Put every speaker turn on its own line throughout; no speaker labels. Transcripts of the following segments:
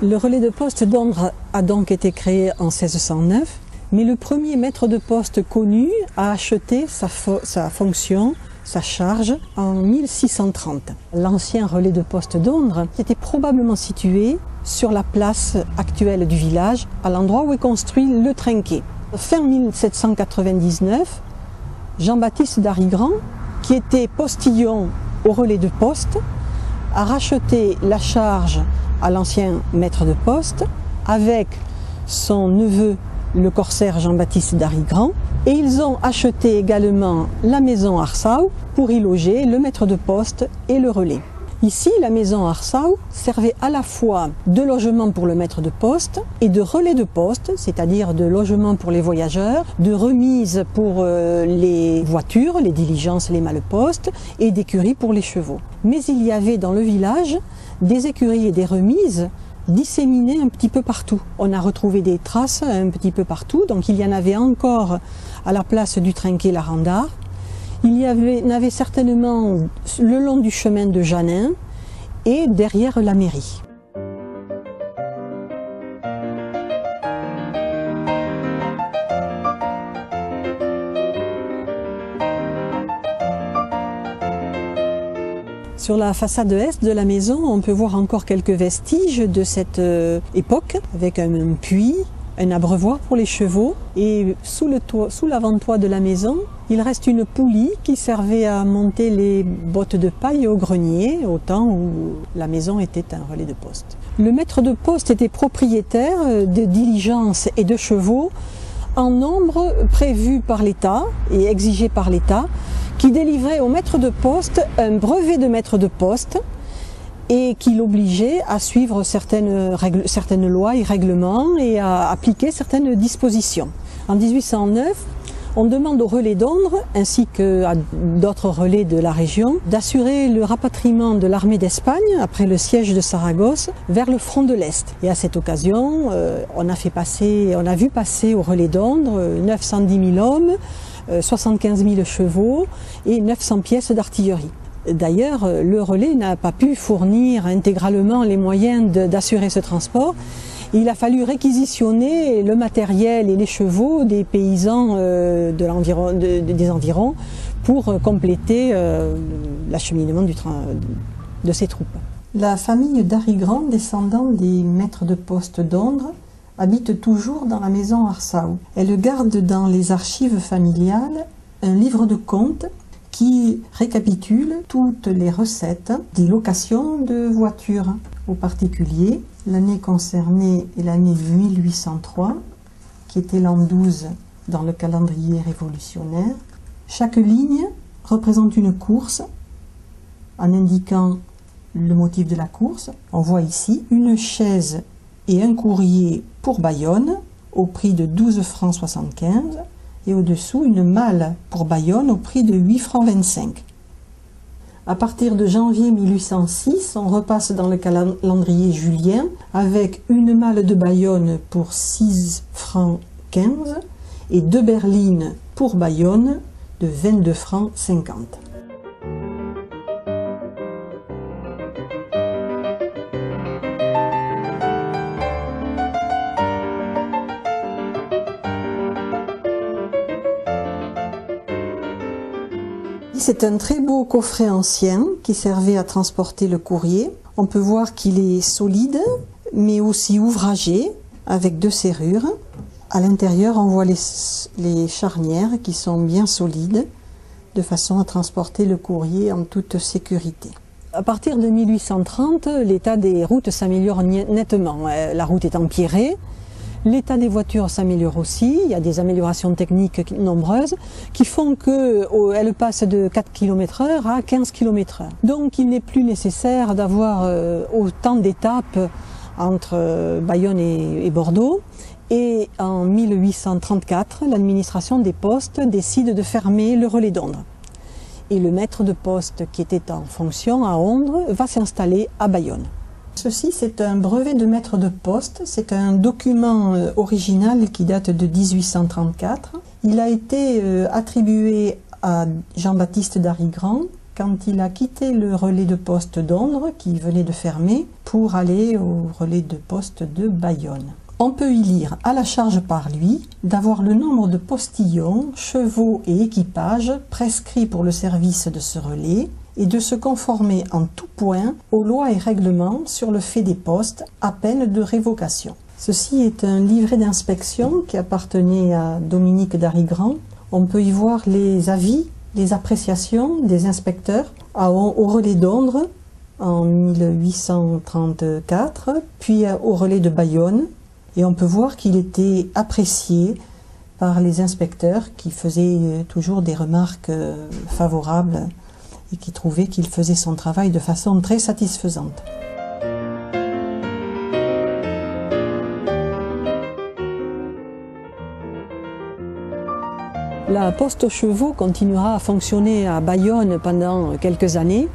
Le relais de poste d'Ondres a donc été créé en 1609, mais le premier maître de poste connu a acheté sa fonction, sa charge, en 1630. L'ancien relais de poste d'Ondres était probablement situé sur la place actuelle du village, à l'endroit où est construit le trinquet. Fin 1799, Jean-Baptiste d'Arigrand, qui était postillon au relais de poste, a racheté la charge à l'ancien maître de poste avec son neveu, le corsaire Jean-Baptiste d'Arigrand, et ils ont acheté également la maison Arsau pour y loger le maître de poste et le relais. Ici, la maison Arsau servait à la fois de logement pour le maître de poste et de relais de poste, c'est-à-dire de logement pour les voyageurs, de remise pour les voitures, les diligences, les malle-postes et d'écuries pour les chevaux. Mais il y avait dans le village des écuries et des remises disséminées un petit peu partout. On a retrouvé des traces un petit peu partout, donc il y en avait encore à la place du trinquet la Randard. Il y en avait certainement le long du chemin de Janin et derrière la mairie. Sur la façade est de la maison, on peut voir encore quelques vestiges de cette époque, avec un puits, un abreuvoir pour les chevaux, et sous l'avant-toit de la maison, il reste une poulie qui servait à monter les bottes de paille au grenier, au temps où la maison était un relais de poste. Le maître de poste était propriétaire de diligences et de chevaux en nombre prévu par l'État et exigé par l'État, qui délivrait au maître de poste un brevet de maître de poste et qui l'obligeait à suivre certaines lois et règlements et à appliquer certaines dispositions. En 1809, on demande au relais d'Ondres, ainsi qu'à d'autres relais de la région, d'assurer le rapatriement de l'armée d'Espagne, après le siège de Saragosse, vers le front de l'Est. Et à cette occasion, on a vu passer au relais d'Ondres 910 000 hommes, 75 000 chevaux et 900 pièces d'artillerie. D'ailleurs, le relais n'a pas pu fournir intégralement les moyens d'assurer ce transport. Il a fallu réquisitionner le matériel et les chevaux des paysans des environs pour compléter l'acheminement de ces troupes. La famille d'Arigrand, descendant des maîtres de poste d'Ondres, habite toujours dans la maison Arsau. Elle garde dans les archives familiales un livre de comptes qui récapitule toutes les recettes des locations de voitures aux particuliers. L'année concernée est l'année 1803, qui était l'an 12 dans le calendrier révolutionnaire. Chaque ligne représente une course en indiquant le motif de la course. On voit ici une chaise et un courrier pour Bayonne au prix de 12 francs 75 et au-dessous une malle pour Bayonne au prix de 8 francs 25. À partir de janvier 1806, on repasse dans le calendrier julien avec une malle de Bayonne pour 6 francs 15 et deux berlines pour Bayonne de 22 francs 50. C'est un très beau coffret ancien qui servait à transporter le courrier. On peut voir qu'il est solide, mais aussi ouvragé, avec deux serrures. À l'intérieur, on voit les charnières qui sont bien solides, de façon à transporter le courrier en toute sécurité. À partir de 1830, l'état des routes s'améliore nettement. La route est empierrée. L'état des voitures s'améliore aussi, il y a des améliorations techniques nombreuses qui font qu'elles passent de 4 km/h à 15 km/h. Donc il n'est plus nécessaire d'avoir autant d'étapes entre Bayonne et Bordeaux. Et en 1834, l'administration des postes décide de fermer le relais d'Ondres. Et le maître de poste qui était en fonction à Ondres va s'installer à Bayonne. Ceci, c'est un brevet de maître de poste, c'est un document original qui date de 1834. Il a été attribué à Jean-Baptiste d'Arigrand quand il a quitté le relais de poste d'Ondres, qui venait de fermer, pour aller au relais de poste de Bayonne. On peut y lire à la charge par lui d'avoir le nombre de postillons, chevaux et équipages prescrits pour le service de ce relais et de se conformer en tout point aux lois et règlements sur le fait des postes à peine de révocation. Ceci est un livret d'inspection qui appartenait à Dominique Darigrand. On peut y voir les avis, les appréciations des inspecteurs au relais d'Ondres en 1834, puis au relais de Bayonne. Et on peut voir qu'il était apprécié par les inspecteurs qui faisaient toujours des remarques favorables et qui trouvaient qu'il faisait son travail de façon très satisfaisante. La poste aux chevaux continuera à fonctionner à Bayonne pendant quelques années,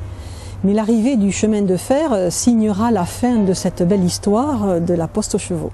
mais l'arrivée du chemin de fer signera la fin de cette belle histoire de la poste aux chevaux.